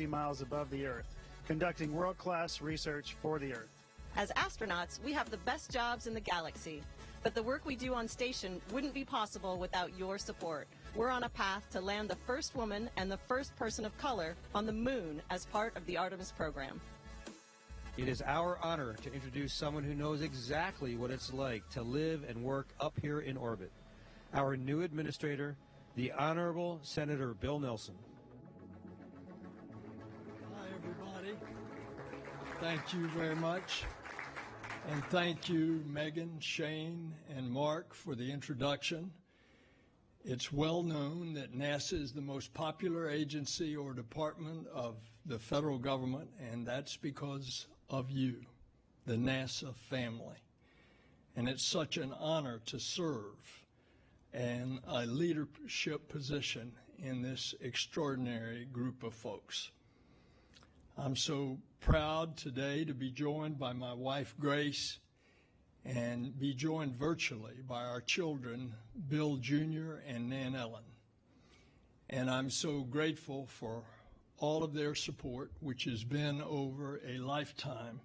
50 miles above the Earth, conducting world-class research for the Earth. As astronauts, we have the best jobs in the galaxy, but the work we do on station wouldn't be possible without your support. We're on a path to land the first woman and the first person of color on the moon as part of the Artemis program. It is our honor to introduce someone who knows exactly what it's like to live and work up here in orbit. Our new administrator, the Honorable Senator Bill Nelson. Hi, everybody. Thank you very much. And thank you, Megan, Shane, and Mark, for the introduction. It's well known that NASA is the most popular agency or department of the federal government, and that's because of you, the NASA family. And it's such an honor to serve in a leadership position in this extraordinary group of folks. I'm so proud today to be joined by my wife, Grace, and be joined virtually by our children, Bill Jr. and Nan Ellen. And I'm so grateful for all of their support, which has been over a lifetime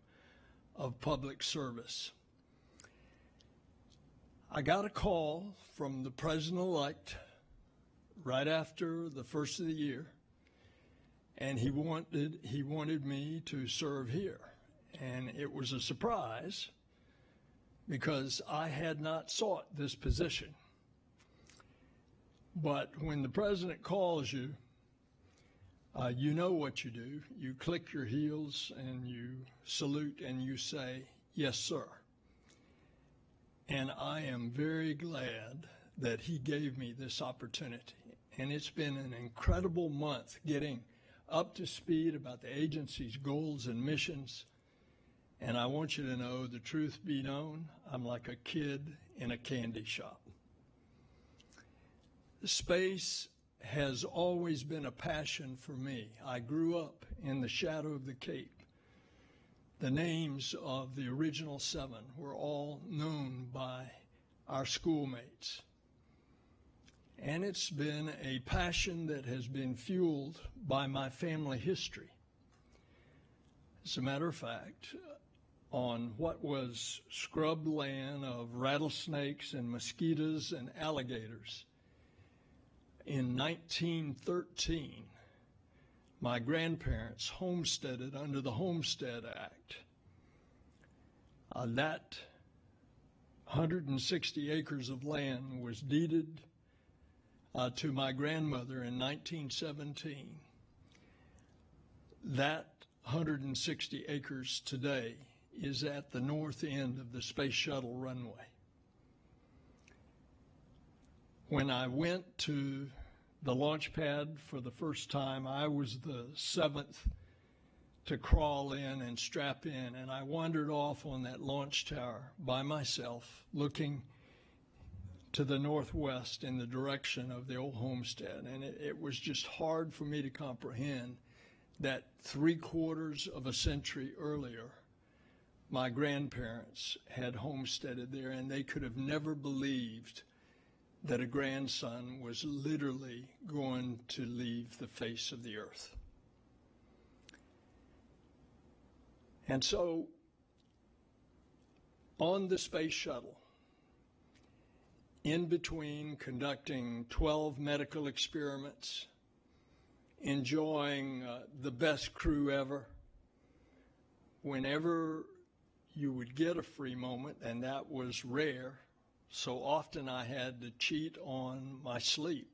of public service. I got a call from the president-elect right after the first of the year, and he wanted me to serve here. And it was a surprise because I had not sought this position. But when the president calls you, you know what you do. You click your heels and you salute and you say, "Yes, sir." And I am very glad that he gave me this opportunity. And it's been an incredible month getting up to speed about the agency's goals and missions. And I want you to know, the truth be known, I'm like a kid in a candy shop. Space has always been a passion for me. I grew up in the shadow of the Cape. The names of the original 7 were all known by our schoolmates. And it's been a passion that has been fueled by my family history. As a matter of fact, on what was scrubbed land of rattlesnakes and mosquitoes and alligators, in 1913, my grandparents homesteaded under the Homestead Act. That 160 acres of land was deeded to my grandmother in 1917. That 160 acres today is at the north end of the Space Shuttle runway. When I went to the launch pad for the first time, I was the 7th to crawl in and strap in, and I wandered off on that launch tower by myself, looking to the northwest in the direction of the old homestead. And it was just hard for me to comprehend that 3/4 of a century earlier, my grandparents had homesteaded there, and they could have never believed that a grandson was literally going to leave the face of the earth. And so, on the space shuttle, in between conducting 12 medical experiments, enjoying the best crew ever, whenever you would get a free moment, and that was rare, so often I had to cheat on my sleep.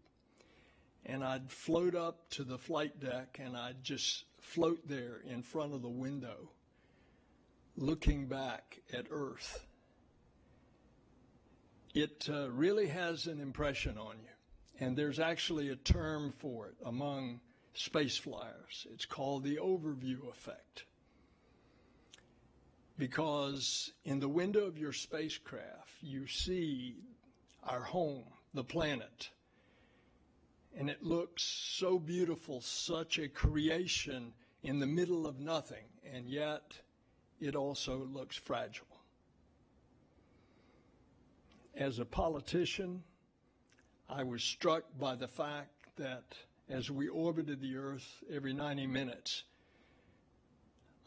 And I'd float up to the flight deck and I'd just float there in front of the window, looking back at Earth. It really has an impression on you. And there's actually a term for it among space flyers. It's called the overview effect. Because in the window of your spacecraft, you see our home, the planet. And it looks so beautiful, such a creation in the middle of nothing, and yet it also looks fragile. As a politician, I was struck by the fact that as we orbited the Earth every 90 minutes,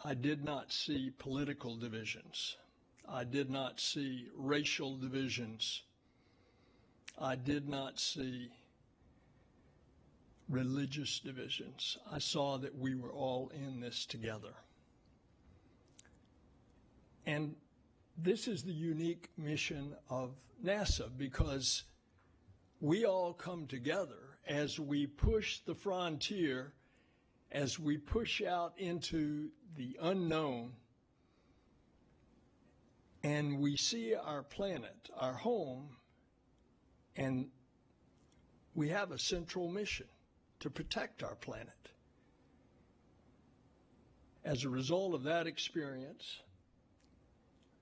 I did not see political divisions. I did not see racial divisions. I did not see religious divisions. I saw that we were all in this together. And this is the unique mission of NASA, because we all come together as we push the frontier, as we push out into the unknown, and we see our planet, our home, and we have a central mission to protect our planet. As a result of that experience,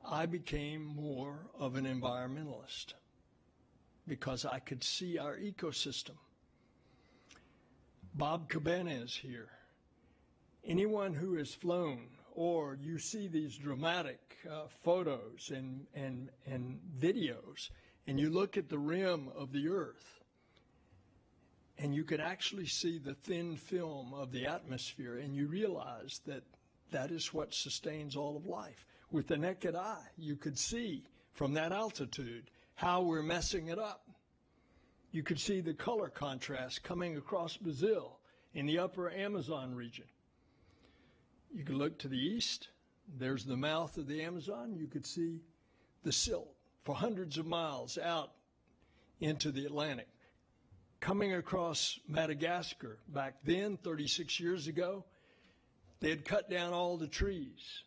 I became more of an environmentalist because I could see our ecosystem. Bob Cabana is here. Anyone who has flown, or you see these dramatic photos and videos, and you look at the rim of the Earth, and you can actually see the thin film of the atmosphere, and you realize that that is what sustains all of life. With the naked eye, you could see from that altitude how we're messing it up. You could see the color contrast coming across Brazil in the upper Amazon region. You could look to the east, there's the mouth of the Amazon. You could see the silt for hundreds of miles out into the Atlantic. Coming across Madagascar, back then, 36 years ago, they had cut down all the trees.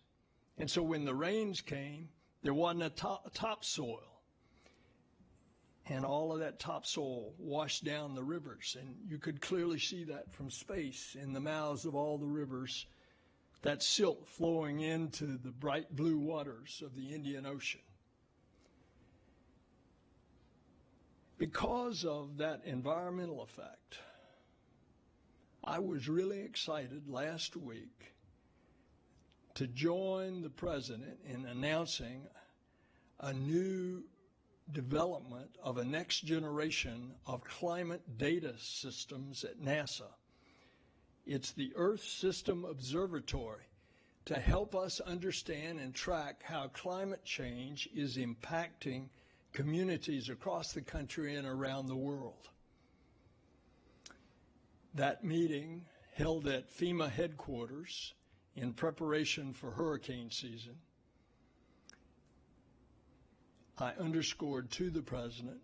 And so when the rains came, there wasn't a topsoil. And all of that topsoil washed down the rivers. And you could clearly see that from space in the mouths of all the rivers, that silt flowing into the bright blue waters of the Indian Ocean. Because of that environmental effect, I was really excited last week to join the president in announcing a new development of a next generation of climate data systems at NASA. It's the Earth System Observatory to help us understand and track how climate change is impacting communities across the country and around the world. That meeting, held at FEMA headquarters in preparation for hurricane season, I underscored to the president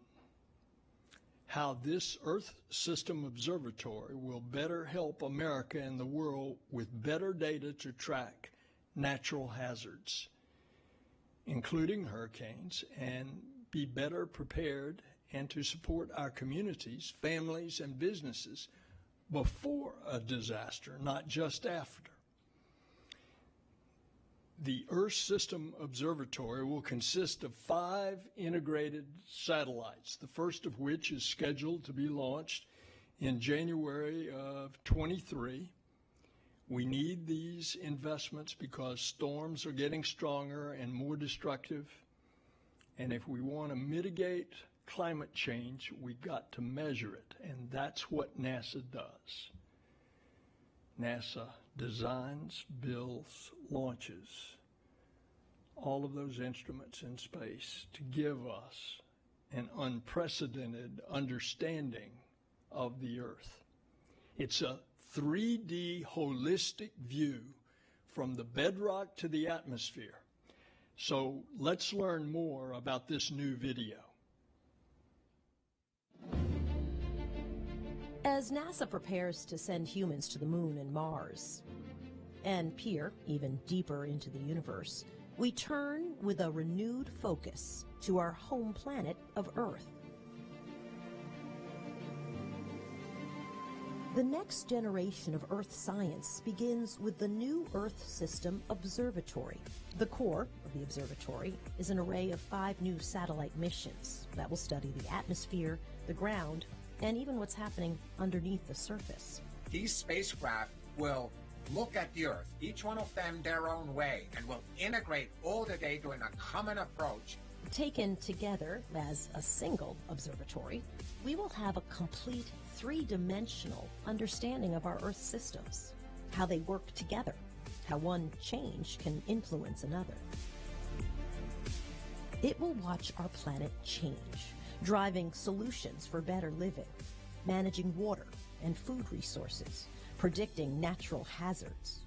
how this Earth System Observatory will better help America and the world with better data to track natural hazards, including hurricanes, and be better prepared and to support our communities, families, and businesses before a disaster, not just after. The Earth System Observatory will consist of 5 integrated satellites, the first of which is scheduled to be launched in January of 23. We need these investments because storms are getting stronger and more destructive. And if we want to mitigate climate change, we've got to measure it. And that's what NASA does. NASA designs, builds, launches all of those instruments in space to give us an unprecedented understanding of the Earth. It's a 3D holistic view from the bedrock to the atmosphere. So let's learn more about this new video. As NASA prepares to send humans to the moon and Mars, and peer even deeper into the universe, we turn with a renewed focus to our home planet of Earth. The next generation of Earth science begins with the new Earth System Observatory. The core of the observatory is an array of 5 new satellite missions that will study the atmosphere, the ground, and even what's happening underneath the surface. These spacecraft will look at the Earth, each one of them their own way, and will integrate all the data in a common approach Taken together as a single observatory, we will have a complete three-dimensional understanding of our Earth systems, how they work together, how one change can influence another. It will watch our planet change, driving solutions for better living, managing water and food resources, predicting natural hazards,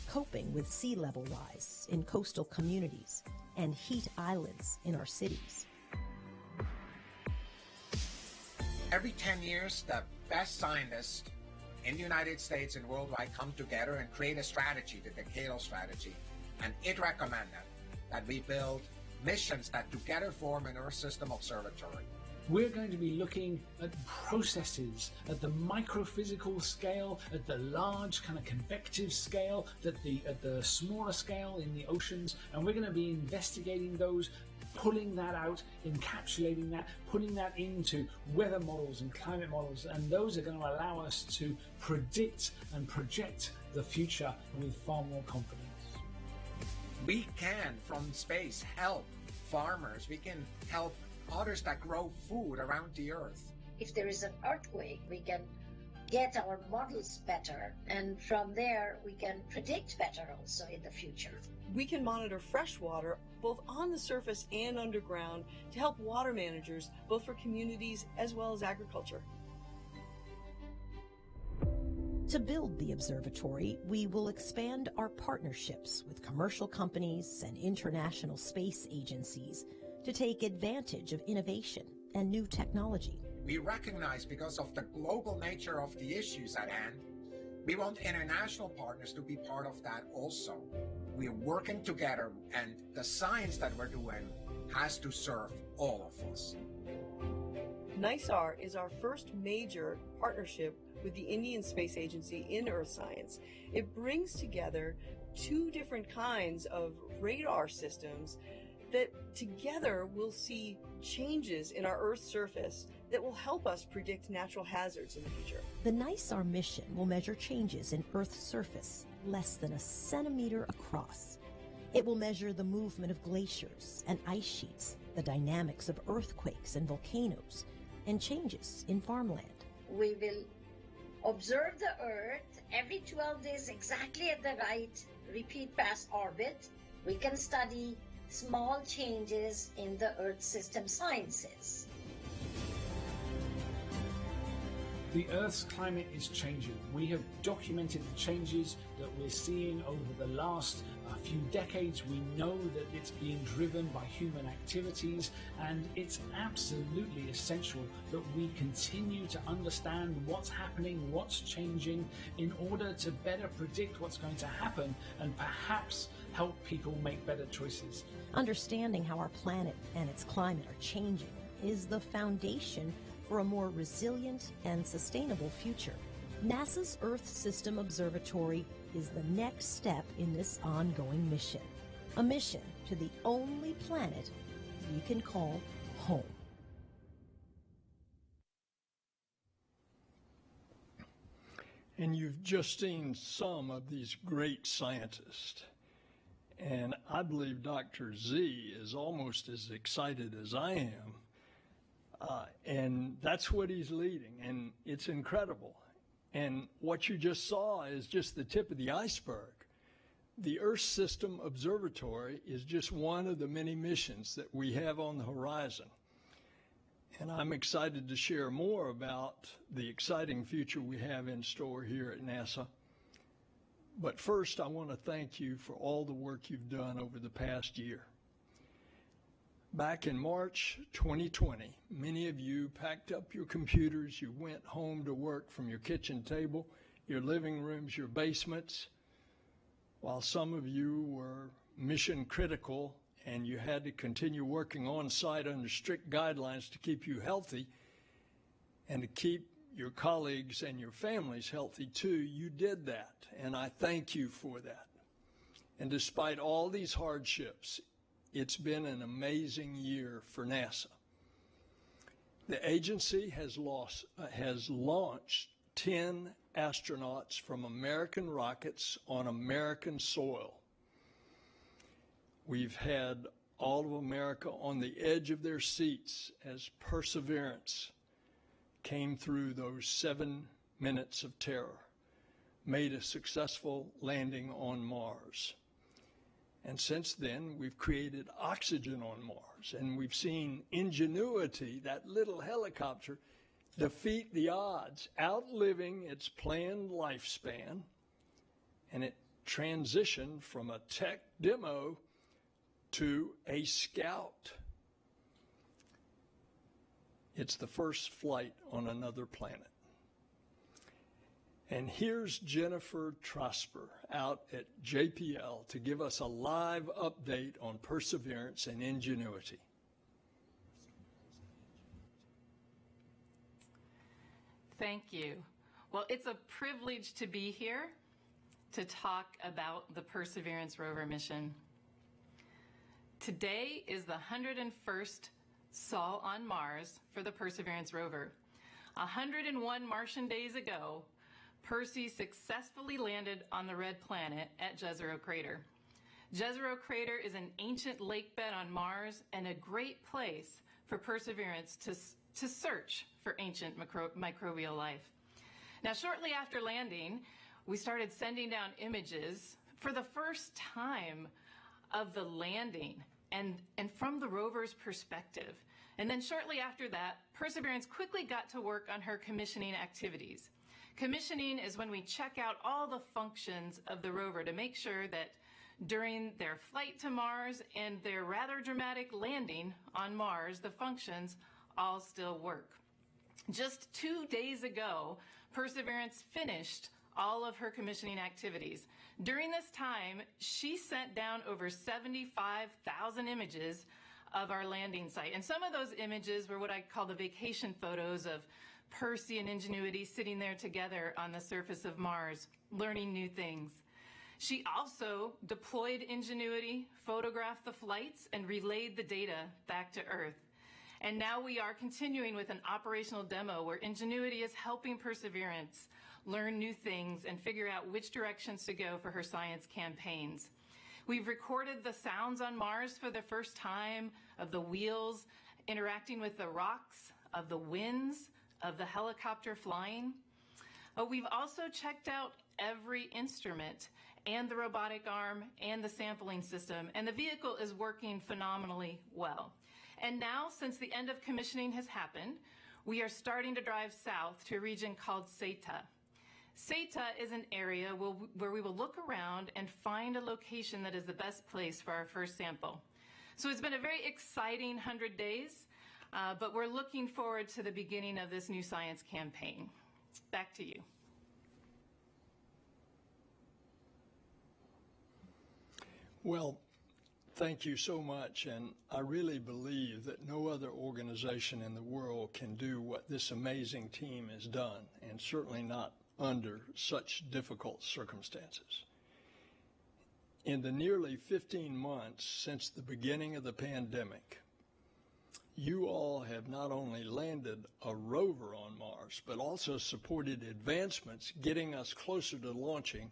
coping with sea level rise in coastal communities and heat islands in our cities. Every 10 years, the best scientists in the United States and worldwide come together and create a strategy, the decadal strategy, and it recommended that we build missions that together form an Earth System Observatory. We're going to be looking at processes at the microphysical scale, at the large kind of convective scale, at the smaller scale in the oceans, and we're going to be investigating those, pulling that out, encapsulating that, putting that into weather models and climate models, and those are going to allow us to predict and project the future with far more confidence. We can, from space, help farmers. We can help others that grow food around the Earth. If there is an earthquake, we can get our models better, and from there we can predict better also in the future. We can monitor fresh water both on the surface and underground to help water managers, both for communities as well as agriculture. To build the observatory, we will expand our partnerships with commercial companies and international space agencies to take advantage of innovation and new technology. We recognize, because of the global nature of the issues at hand, we want international partners to be part of that also. We're working together, and the science that we're doing has to serve all of us. NISAR is our first major partnership with the Indian Space Agency in Earth science. It brings together two different kinds of radar systems that together will see changes in our Earth's surface that will help us predict natural hazards in the future. The NISAR mission will measure changes in Earth's surface less than a centimeter across. It will measure the movement of glaciers and ice sheets, the dynamics of earthquakes and volcanoes, and changes in farmland. We will observe the Earth every 12 days exactly at the right repeat pass orbit. We can study small changes in the Earth system sciences. The Earth's climate is changing. We have documented the changes that we're seeing over the last few decades. We know that it's being driven by human activities, and it's absolutely essential that we continue to understand what's happening, what's changing, in order to better predict what's going to happen and perhaps help people make better choices. Understanding how our planet and its climate are changing is the foundation for a more resilient and sustainable future. NASA's Earth System Observatory is the next step in this ongoing mission, a mission to the only planet we can call home. And you've just seen some of these great scientists. And I believe Dr. Z is almost as excited as I am. And that's what he's leading, and it's incredible. And what you just saw is just the tip of the iceberg. The Earth System Observatory is just one of the many missions that we have on the horizon. And I'm excited to share more about the exciting future we have in store here at NASA. But first, I want to thank you for all the work you've done over the past year. Back in March 2020, many of you packed up your computers, you went home to work from your kitchen table, your living rooms, your basements, while some of you were mission critical and you had to continue working on site under strict guidelines to keep you healthy and to keep your colleagues and your families healthy too. You did that, and I thank you for that. And despite all these hardships, it's been an amazing year for NASA. The agency has launched 10 astronauts from American rockets on American soil. We've had all of America on the edge of their seats as Perseverance came through those 7 minutes of terror, made a successful landing on Mars. And since then, we've created oxygen on Mars, and we've seen Ingenuity, that little helicopter, defeat the odds, outliving its planned lifespan, and it transitioned from a tech demo to a scout. It's the first flight on another planet. And here's Jennifer Trosper out at JPL to give us a live update on Perseverance and Ingenuity. Thank you. Well, it's a privilege to be here to talk about the Perseverance rover mission. Today is the 101st sol on Mars for the Perseverance rover. 101 Martian days ago, Percy successfully landed on the red planet at Jezero Crater. Jezero Crater is an ancient lake bed on Mars and a great place for Perseverance to search for ancient microbial life. Now, shortly after landing, we started sending down images for the first time of the landing and from the rover's perspective. And then shortly after that, Perseverance quickly got to work on her commissioning activities. Commissioning is when we check out all the functions of the rover to make sure that during their flight to Mars and their rather dramatic landing on Mars, the functions all still work. Just 2 days ago, Perseverance finished all of her commissioning activities. During this time, she sent down over 75,000 images of our landing site. And some of those images were what I call the vacation photos of Percy and Ingenuity sitting there together on the surface of Mars, learning new things. She also deployed Ingenuity, photographed the flights, and relayed the data back to Earth. And now we are continuing with an operational demo where Ingenuity is helping Perseverance learn new things and figure out which directions to go for her science campaigns. We've recorded the sounds on Mars for the first time of the wheels interacting with the rocks, of the winds, of the helicopter flying. We've also checked out every instrument and the robotic arm and the sampling system, and the vehicle is working phenomenally well. And now, since the end of commissioning has happened, we are starting to drive south to a region called Seta. Seta is an area where we will look around and find a location that is the best place for our first sample. So it's been a very exciting 100 days, but we're looking forward to the beginning of this new science campaign. Back to you. Well, thank you so much, and I really believe that no other organization in the world can do what this amazing team has done, and certainly not under such difficult circumstances. In the nearly 15 months since the beginning of the pandemic, you all have not only landed a rover on Mars, but also supported advancements getting us closer to launching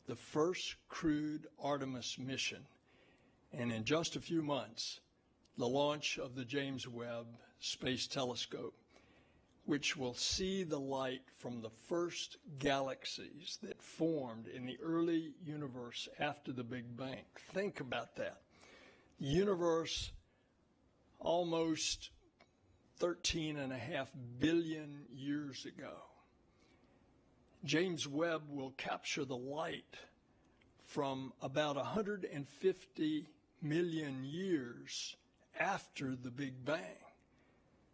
the first crewed Artemis mission, and in just a few months, the launch of the James Webb Space Telescope, which will see the light from the first galaxies that formed in the early universe after the Big Bang. Think about that. The universe almost 13.5 billion years ago. James Webb will capture the light from about 150 million years after the Big Bang.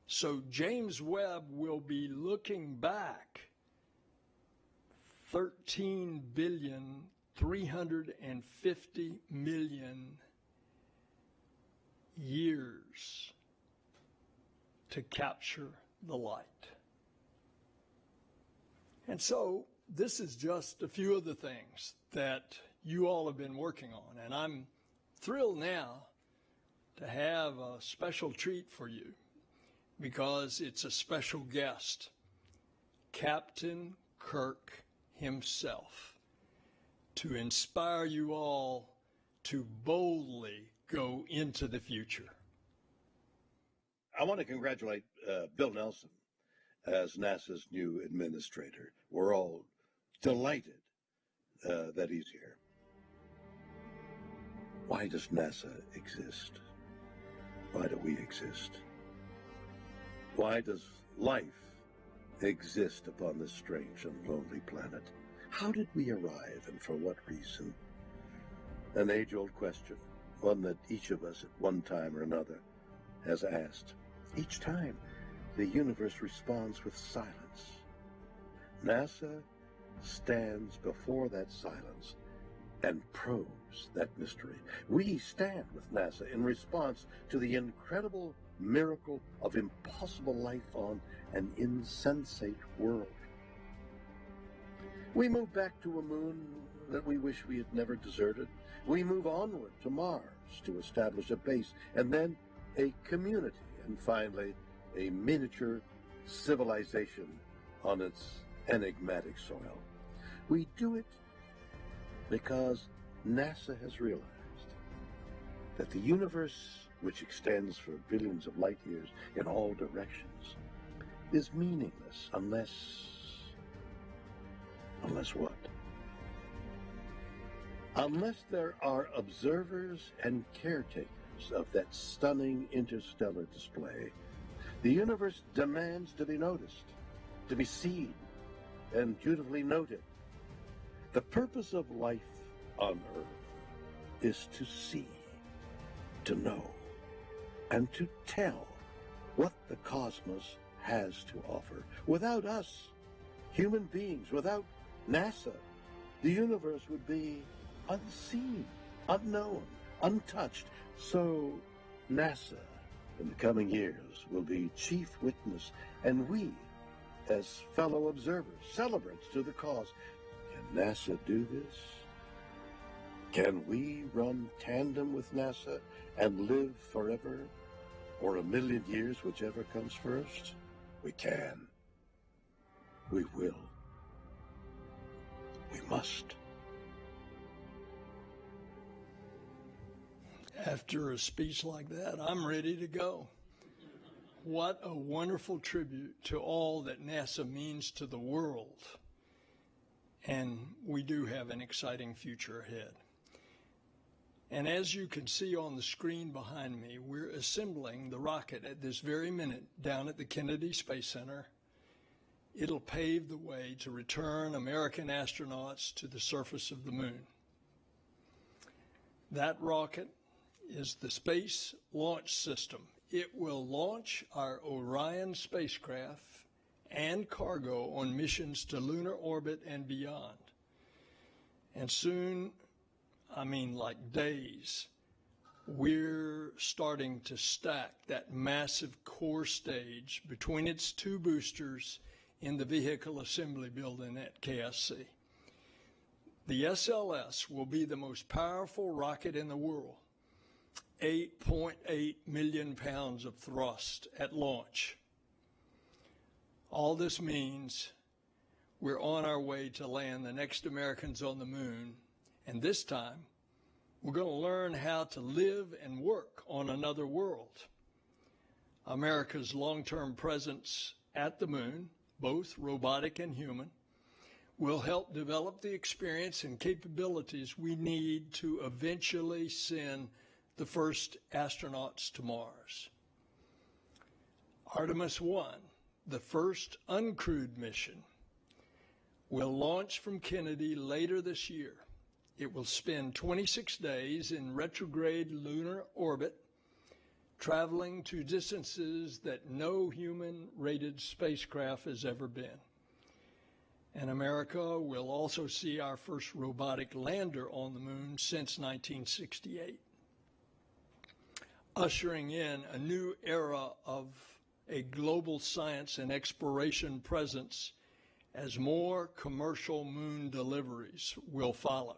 So James Webb will be looking back 13,350,000,000 years to capture the light. And so this is just a few of the things that you all have been working on. And I'm thrilled now to have a special treat for you, because it's a special guest, Captain Kirk himself, to inspire you all to boldly go into the future. I want to congratulate Bill Nelson as NASA's new administrator. We're all delighted that he's here. Why does NASA exist? Why do we exist? Why does life exist upon this strange and lonely planet? How did we arrive, and for what reason? An age-old question, one that each of us at one time or another has asked. Each time, the universe responds with silence. NASA stands before that silence and probes that mystery. We stand with NASA in response to the incredible miracle of impossible life on an insensate world. We move back to a moon that we wish we had never deserted. We move onward to Mars to establish a base, and then a community, and finally a miniature civilization on its enigmatic soil. We do it because NASA has realized that the universe, which extends for billions of light years in all directions, is meaningless unless what? Unless there are observers and caretakers of that stunning interstellar display. The universe demands to be noticed, to be seen, and dutifully noted. The purpose of life on Earth is to see, to know, and to tell what the cosmos has to offer. Without us, human beings, without NASA, the universe would be unseen, unknown, untouched. So NASA, in the coming years, will be chief witness, and we, as fellow observers, celebrants to the cause. Can NASA do this? Can we run tandem with NASA and live forever, or 1,000,000 years, whichever comes first? We can. We will. We must. After a speech like that, I'm ready to go. What a wonderful tribute to all that NASA means to the world. And we do have an exciting future ahead. And as you can see on the screen behind me, we're assembling the rocket at this very minute down at the Kennedy Space Center. It'll pave the way to return American astronauts to the surface of the moon. That rocket is the Space Launch System. It will launch our Orion spacecraft and cargo on missions to lunar orbit and beyond. And soon, I mean like days, we're starting to stack that massive core stage between its two boosters in the Vehicle Assembly Building at KSC. The SLS will be the most powerful rocket in the world. 8.8 million pounds of thrust at launch. All this means we're on our way to land the next Americans on the moon, and this time we're going to learn how to live and work on another world. America's long-term presence at the moon, both robotic and human, will help develop the experience and capabilities we need to eventually send the first astronauts to Mars. Artemis 1, the first uncrewed mission, will launch from Kennedy later this year. It will spend 26 days in retrograde lunar orbit, traveling to distances that no human-rated spacecraft has ever been. And America will also see our first robotic lander on the moon since 1968. Ushering in a new era of a global science and exploration presence as more commercial moon deliveries will follow.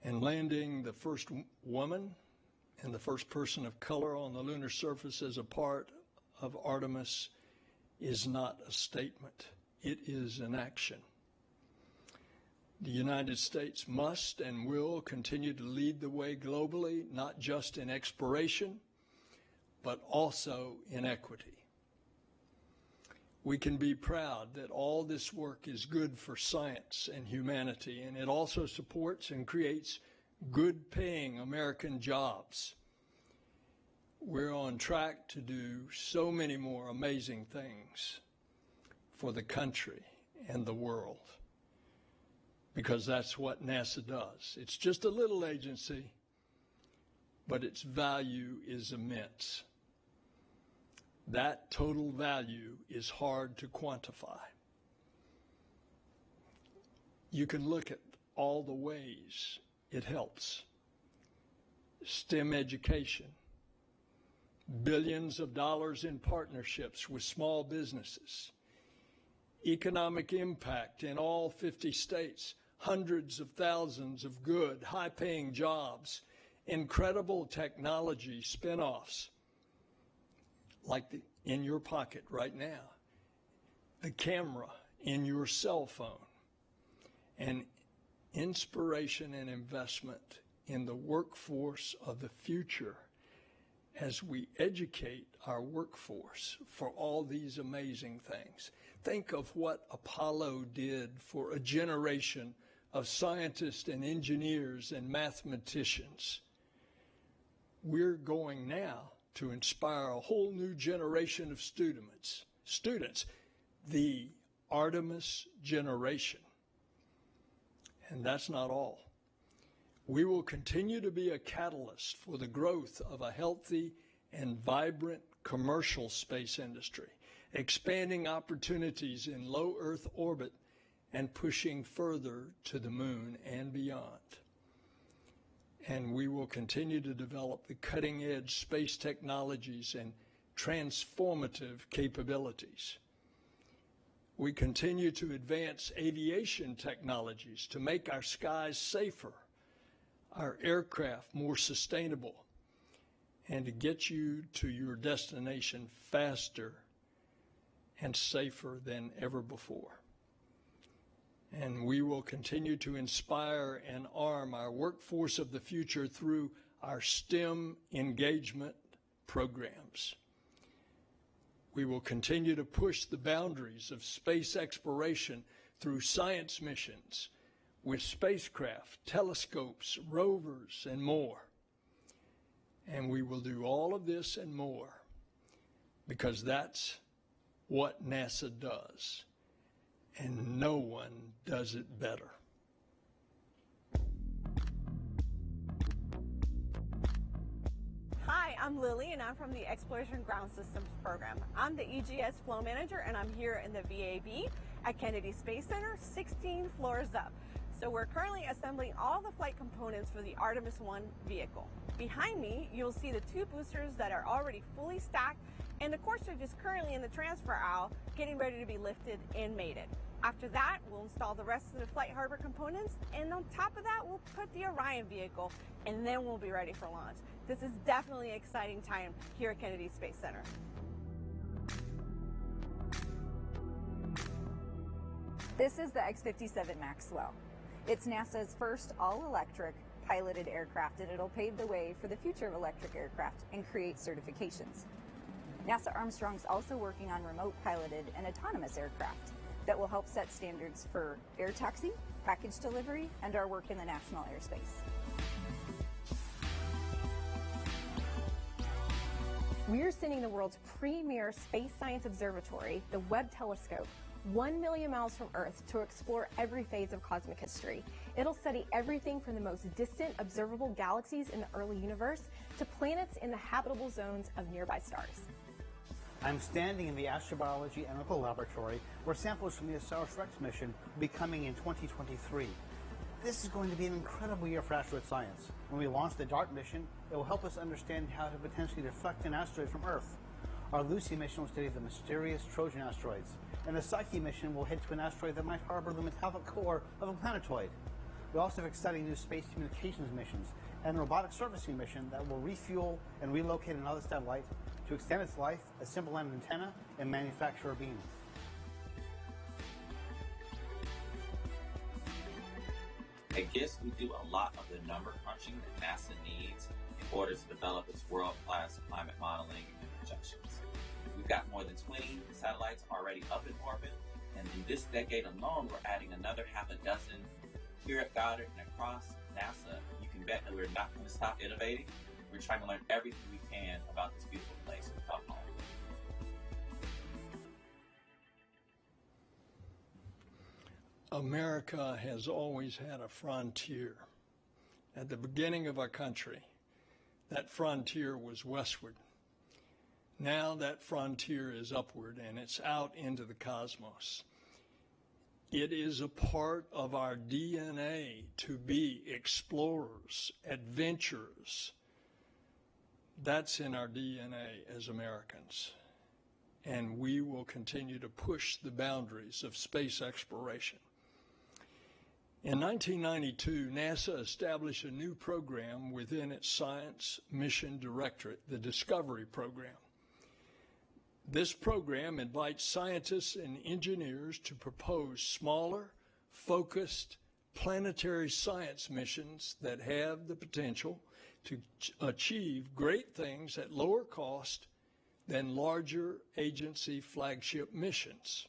And landing the first woman and the first person of color on the lunar surface as a part of Artemis is not a statement. It is an action. The United States must and will continue to lead the way globally, not just in exploration, but also in equity. We can be proud that all this work is good for science and humanity, and it also supports and creates good-paying American jobs. We're on track to do so many more amazing things for the country and the world, because that's what NASA does. It's just a little agency, but its value is immense. That total value is hard to quantify. You can look at all the ways it helps. STEM education, billions of dollars in partnerships with small businesses, economic impact in all 50 states, hundreds of thousands of good, high-paying jobs, incredible technology spin-offs, like in your pocket right now, the camera in your cell phone, and inspiration and investment in the workforce of the future as we educate our workforce for all these amazing things. Think of what Apollo did for a generation of scientists and engineers and mathematicians. We're going now to inspire a whole new generation of students, the Artemis generation. And that's not all. We will continue to be a catalyst for the growth of a healthy and vibrant commercial space industry, expanding opportunities in low Earth orbit and pushing further to the moon and beyond. And we will continue to develop the cutting-edge space technologies and transformative capabilities. We continue to advance aviation technologies to make our skies safer, our aircraft more sustainable, and to get you to your destination faster and safer than ever before. And we will continue to inspire and arm our workforce of the future through our STEM engagement programs. We will continue to push the boundaries of space exploration through science missions with spacecraft, telescopes, rovers, and more. And we will do all of this and more because that's what NASA does. And no one does it better. Hi, I'm Lily, and I'm from the Exploration Ground Systems program. I'm the EGS Flow Manager, and I'm here in the VAB at Kennedy Space Center, 16 floors up. So we're currently assembling all the flight components for the Artemis 1 vehicle. Behind me, you'll see the two boosters that are already fully stacked, and the core stage is currently in the transfer aisle, getting ready to be lifted and mated. After that, we'll install the rest of the flight harbor components, and on top of that, we'll put the Orion vehicle, and then we'll be ready for launch. This is definitely an exciting time here at Kennedy Space Center. This is the X-57 Maxwell. It's NASA's first all-electric piloted aircraft, and it'll pave the way for the future of electric aircraft and create certifications. NASA Armstrong's also working on remote piloted and autonomous aircraft that will help set standards for air taxi, package delivery, and our work in the national airspace. We're sending the world's premier space science observatory, the Webb Telescope, 1 million miles from Earth to explore every phase of cosmic history. It'll study everything from the most distant observable galaxies in the early universe to planets in the habitable zones of nearby stars. I'm standing in the Astrobiology Analytical Laboratory where samples from the OSIRIS-REx mission will be coming in 2023. This is going to be an incredible year for asteroid science. When we launch the DART mission, it will help us understand how to potentially deflect an asteroid from Earth. Our Lucy mission will study the mysterious Trojan asteroids, and the Psyche mission will head to an asteroid that might harbor the metallic core of a planetoid. We also have exciting new space communications missions and a robotic surfacing mission that will refuel and relocate another satellite to extend its life, assemble an antenna, and manufacture a beam. At GIST, we do a lot of the number crunching that NASA needs in order to develop its world-class climate modeling and projections. We've got more than 20 satellites already up in orbit, and in this decade alone, we're adding another half a dozen. Here at Goddard and across NASA, you can bet that we're not going to stop innovating. We're trying to learn everything we can about this beautiful place we call home. America has always had a frontier. At the beginning of our country, that frontier was westward. Now that frontier is upward, and it's out into the cosmos. It is a part of our DNA to be explorers, adventurers. That's in our DNA as Americans. And we will continue to push the boundaries of space exploration. In 1992, NASA established a new program within its Science Mission Directorate, the Discovery Program. This program invites scientists and engineers to propose smaller, focused, planetary science missions that have the potential to achieve great things at lower cost than larger agency flagship missions.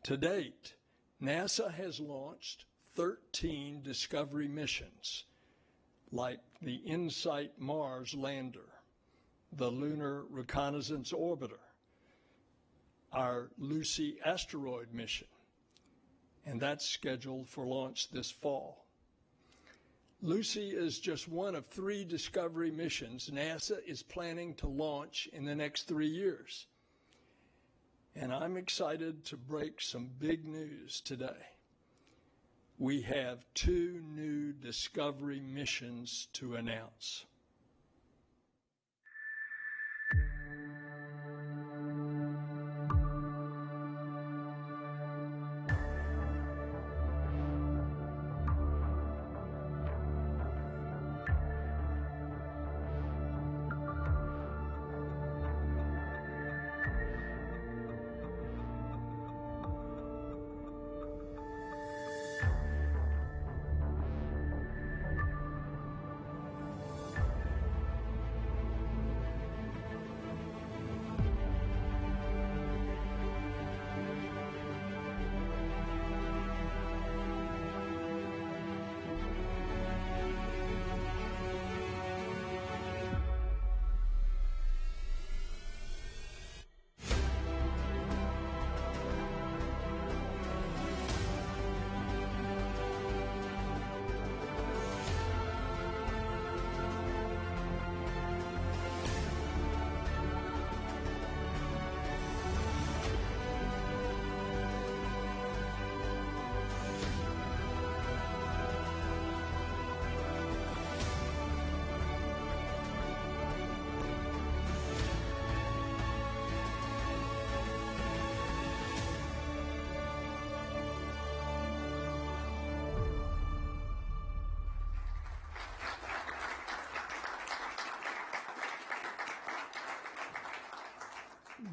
To date, NASA has launched 13 Discovery missions, like the InSight Mars lander, the Lunar Reconnaissance Orbiter, our Lucy asteroid mission, and that's scheduled for launch this fall. Lucy is just one of 3 Discovery missions NASA is planning to launch in the next 3 years. And I'm excited to break some big news today. We have 2 new Discovery missions to announce.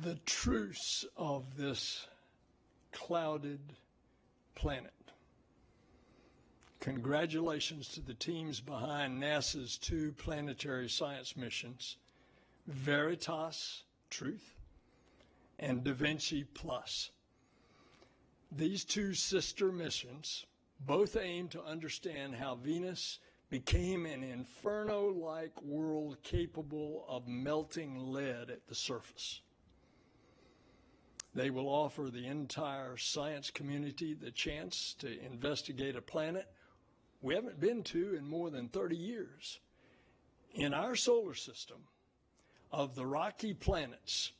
The truce of this clouded planet. Congratulations to the teams behind NASA's 2 planetary science missions, Veritas, Truth, and Da Vinci Plus. These 2 sister missions both aim to understand how Venus became an inferno-like world capable of melting lead at the surface. They will offer the entire science community the chance to investigate a planet we haven't been to in more than 30 years. In our solar system, of the rocky planets,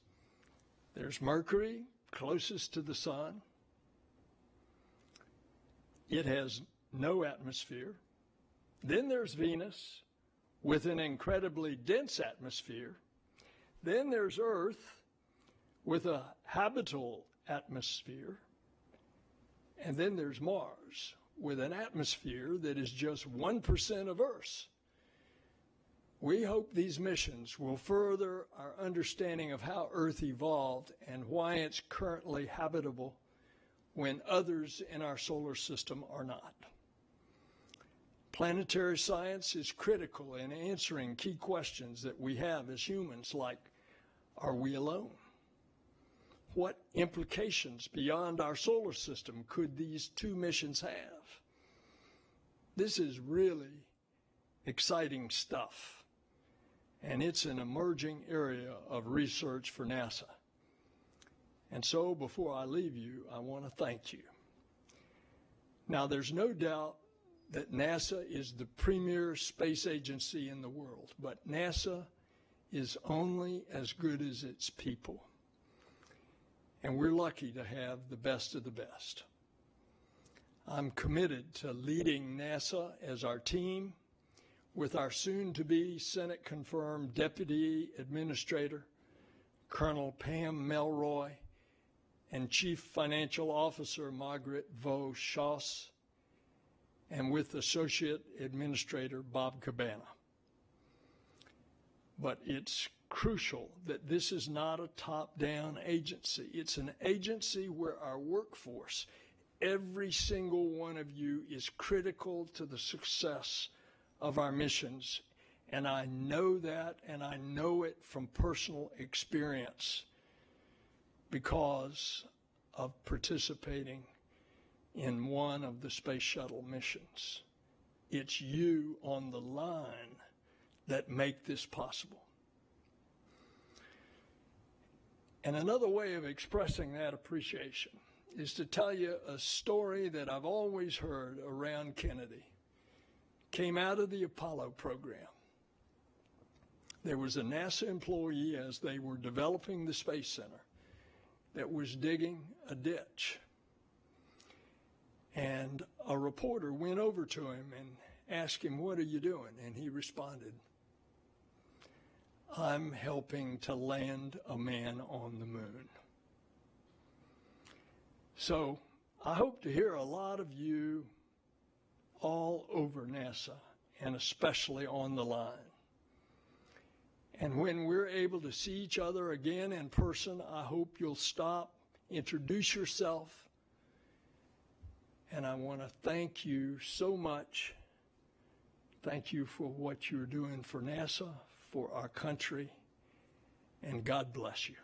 there's Mercury, closest to the sun. It has no atmosphere. Then there's Venus, with an incredibly dense atmosphere. Then there's Earth, with a habitable atmosphere. And then there's Mars, with an atmosphere that is just 1% of Earth's. We hope these missions will further our understanding of how Earth evolved and why it's currently habitable when others in our solar system are not. Planetary science is critical in answering key questions that we have as humans, like, are we alone? What implications beyond our solar system could these two missions have? This is really exciting stuff, and it's an emerging area of research for NASA. And so before I leave you, I want to thank you. Now, there's no doubt that NASA is the premier space agency in the world, but NASA is only as good as its people. And we're lucky to have the best of the best. I'm committed to leading NASA as our team with our soon-to-be Senate-confirmed Deputy Administrator, Colonel Pam Melroy, and Chief Financial Officer Margaret Vaux-Schoss, and with Associate Administrator Bob Cabana. But it's crucial that this is not a top-down agency. It's an agency where our workforce, every single one of you, is critical to the success of our missions. And I know that, and I know it from personal experience because of participating in one of the space shuttle missions. It's you on the line that make this possible. And another way of expressing that appreciation is to tell you a story that I've always heard around Kennedy. Came out of the Apollo program. There was a NASA employee, as they were developing the Space Center, that was digging a ditch. And a reporter went over to him and asked him, "What are you doing?" And he responded, "I'm helping to land a man on the moon." So I hope to hear a lot of you all over NASA, and especially on the line. And when we're able to see each other again in person, I hope you'll stop, introduce yourself, and I want to thank you so much. Thank you for what you're doing for NASA, for our country, and God bless you.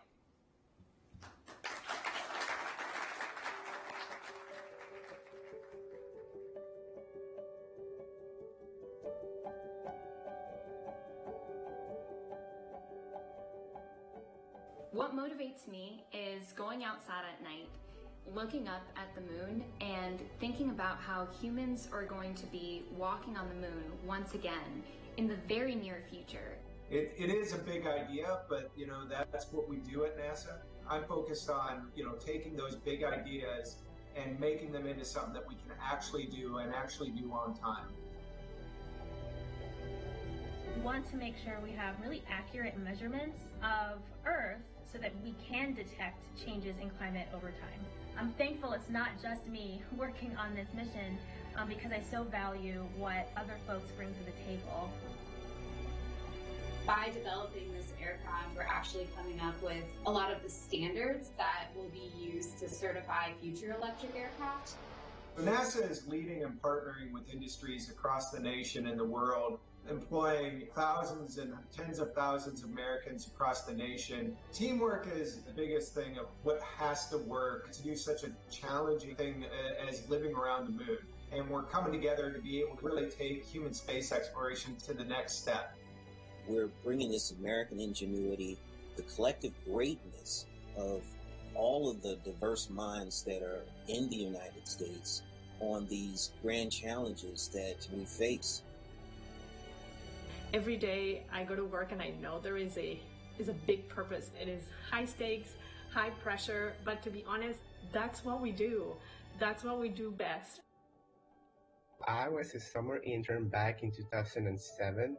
What motivates me is going outside at night, looking up at the moon, and thinking about how humans are going to be walking on the moon once again in the very near future. It is a big idea, but that's what we do at NASA. I'm focused on taking those big ideas and making them into something that we can actually do and actually do on time. We want to make sure we have really accurate measurements of Earth so that we can detect changes in climate over time. I'm thankful it's not just me working on this mission because I so value what other folks bring to the table. By developing this aircraft, we're actually coming up with a lot of the standards that will be used to certify future electric aircraft. NASA is leading and partnering with industries across the nation and the world, employing thousands and tens of thousands of Americans across the nation. Teamwork is the biggest thing of what has to work to do such a challenging thing as living around the moon. And we're coming together to be able to really take human space exploration to the next step. We're bringing this American ingenuity, the collective greatness of all of the diverse minds that are in the United States on these grand challenges that we face. Every day I go to work and I know there is a big purpose. It is high stakes, high pressure, but to be honest, that's what we do. That's what we do best. I was a summer intern back in 2007.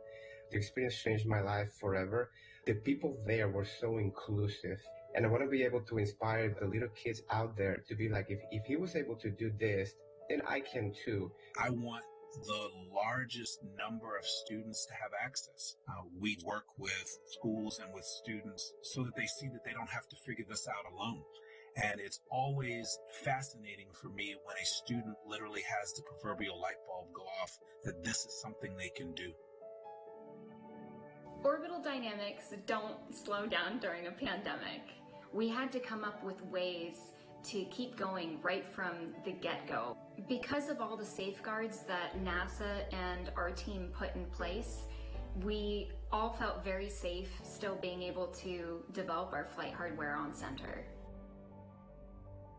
The experience changed my life forever. The people there were so inclusive. And I want to be able to inspire the little kids out there to be like, if he was able to do this, then I can too. I want the largest number of students to have access. We work with schools and with students so that they see that they don't have to figure this out alone. And it's always fascinating for me when a student literally has the proverbial light bulb go off that this is something they can do. Orbital dynamics don't slow down during a pandemic. We had to come up with ways to keep going right from the get-go. Because of all the safeguards that NASA and our team put in place, we all felt very safe still being able to develop our flight hardware on center.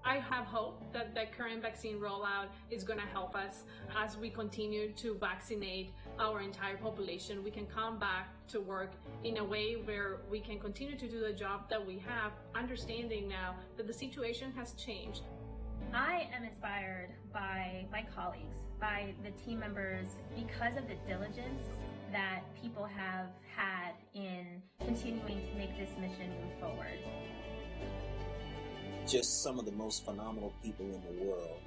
I have hope that the current vaccine rollout is going to help us as we continue to vaccinate our entire population. We can come back to work in a way where we can continue to do the job that we have, understanding now that the situation has changed. I am inspired by my colleagues, by the team members, because of the diligence that people have had in continuing to make this mission move forward. Just some of the most phenomenal people in the world,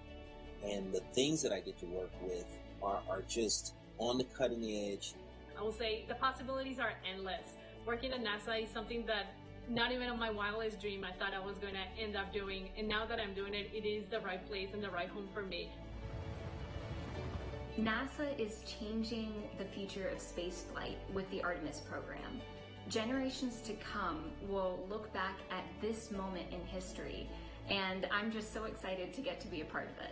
and the things that I get to work with are just on the cutting edge. I will say the possibilities are endless. Working at NASA is something that not even on my wildest dream I thought I was going to end up doing, and now that I'm doing it, it is the right place and the right home for me. NASA is changing the future of spaceflight with the Artemis program. Generations to come will look back at this moment in history, and I'm just so excited to get to be a part of it.